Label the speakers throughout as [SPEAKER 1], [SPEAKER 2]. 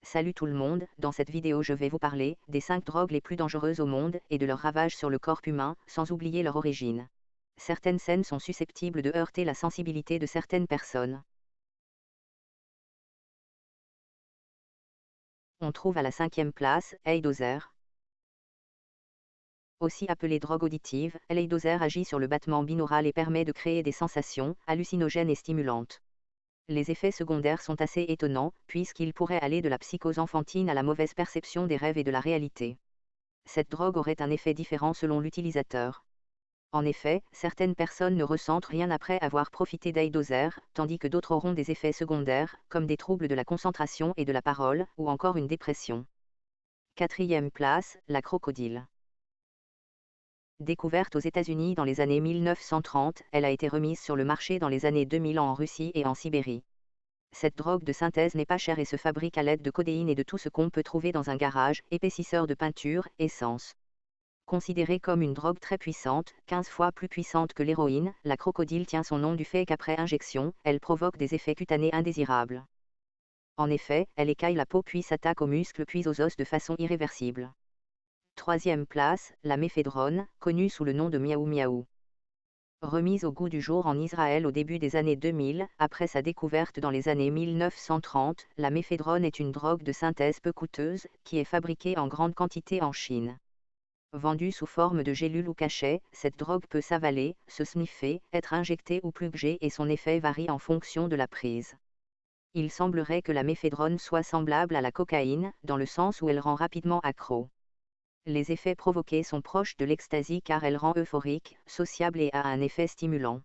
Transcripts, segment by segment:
[SPEAKER 1] Salut tout le monde, dans cette vidéo je vais vous parler des 5 drogues les plus dangereuses au monde et de leur ravage sur le corps humain, sans oublier leur origine. Certaines scènes sont susceptibles de heurter la sensibilité de certaines personnes. On trouve à la 5e place, Heidoser. Aussi appelée drogue auditive, l'Heidoser agit sur le battement binaural et permet de créer des sensations hallucinogènes et stimulantes. Les effets secondaires sont assez étonnants, puisqu'ils pourraient aller de la psychose enfantine à la mauvaise perception des rêves et de la réalité. Cette drogue aurait un effet différent selon l'utilisateur. En effet, certaines personnes ne ressentent rien après avoir profité d'Heidoser, tandis que d'autres auront des effets secondaires, comme des troubles de la concentration et de la parole, ou encore une dépression. 4e place, la crocodile. Découverte aux États-Unis dans les années 1930, elle a été remise sur le marché dans les années 2000 en Russie et en Sibérie. Cette drogue de synthèse n'est pas chère et se fabrique à l'aide de codéine et de tout ce qu'on peut trouver dans un garage, épaississeur de peinture, essence. Considérée comme une drogue très puissante, 15 fois plus puissante que l'héroïne, la crocodile tient son nom du fait qu'après injection, elle provoque des effets cutanés indésirables. En effet, elle écaille la peau puis s'attaque aux muscles puis aux os de façon irréversible. 3e place, la méphédrone, connue sous le nom de miaou miaou. Remise au goût du jour en Israël au début des années 2000, après sa découverte dans les années 1930, la méphédrone est une drogue de synthèse peu coûteuse, qui est fabriquée en grande quantité en Chine. Vendue sous forme de gélules ou cachets, cette drogue peut s'avaler, se sniffer, être injectée ou plugée et son effet varie en fonction de la prise. Il semblerait que la méphédrone soit semblable à la cocaïne, dans le sens où elle rend rapidement accro. Les effets provoqués sont proches de l'ecstasy car elle rend euphorique, sociable et a un effet stimulant.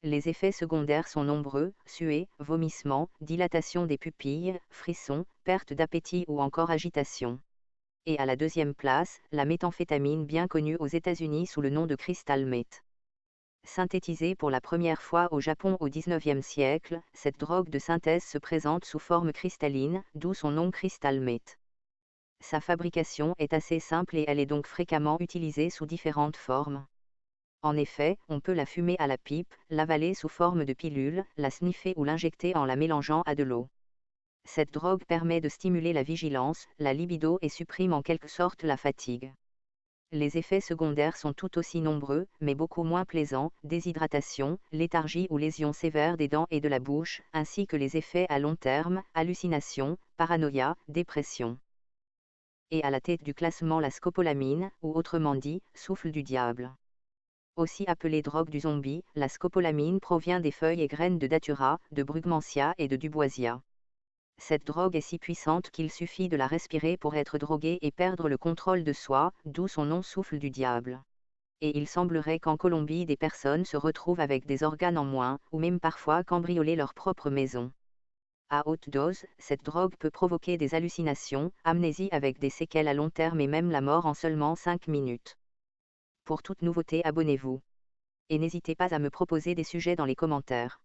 [SPEAKER 1] Les effets secondaires sont nombreux, suée, vomissement, dilatation des pupilles, frissons, perte d'appétit ou encore agitation. Et à la 2e place, la méthamphétamine bien connue aux États-Unis sous le nom de crystal meth. Synthétisée pour la première fois au Japon au XIXe siècle, cette drogue de synthèse se présente sous forme cristalline, d'où son nom crystal meth. Sa fabrication est assez simple et elle est donc fréquemment utilisée sous différentes formes. En effet, on peut la fumer à la pipe, l'avaler sous forme de pilule, la sniffer ou l'injecter en la mélangeant à de l'eau. Cette drogue permet de stimuler la vigilance, la libido et supprime en quelque sorte la fatigue. Les effets secondaires sont tout aussi nombreux, mais beaucoup moins plaisants, déshydratation, léthargie ou lésions sévères des dents et de la bouche, ainsi que les effets à long terme, hallucinations, paranoïa, dépression. Et à la tête du classement la scopolamine, ou autrement dit, souffle du diable. Aussi appelée drogue du zombie, la scopolamine provient des feuilles et graines de datura, de brugmansia et de duboisia. Cette drogue est si puissante qu'il suffit de la respirer pour être drogué et perdre le contrôle de soi, d'où son nom souffle du diable. Et il semblerait qu'en Colombie des personnes se retrouvent avec des organes en moins, ou même parfois cambrioler leur propre maison. À haute dose, cette drogue peut provoquer des hallucinations, amnésie avec des séquelles à long terme et même la mort en seulement 5 minutes. Pour toute nouveauté, abonnez-vous. Et n'hésitez pas à me proposer des sujets dans les commentaires.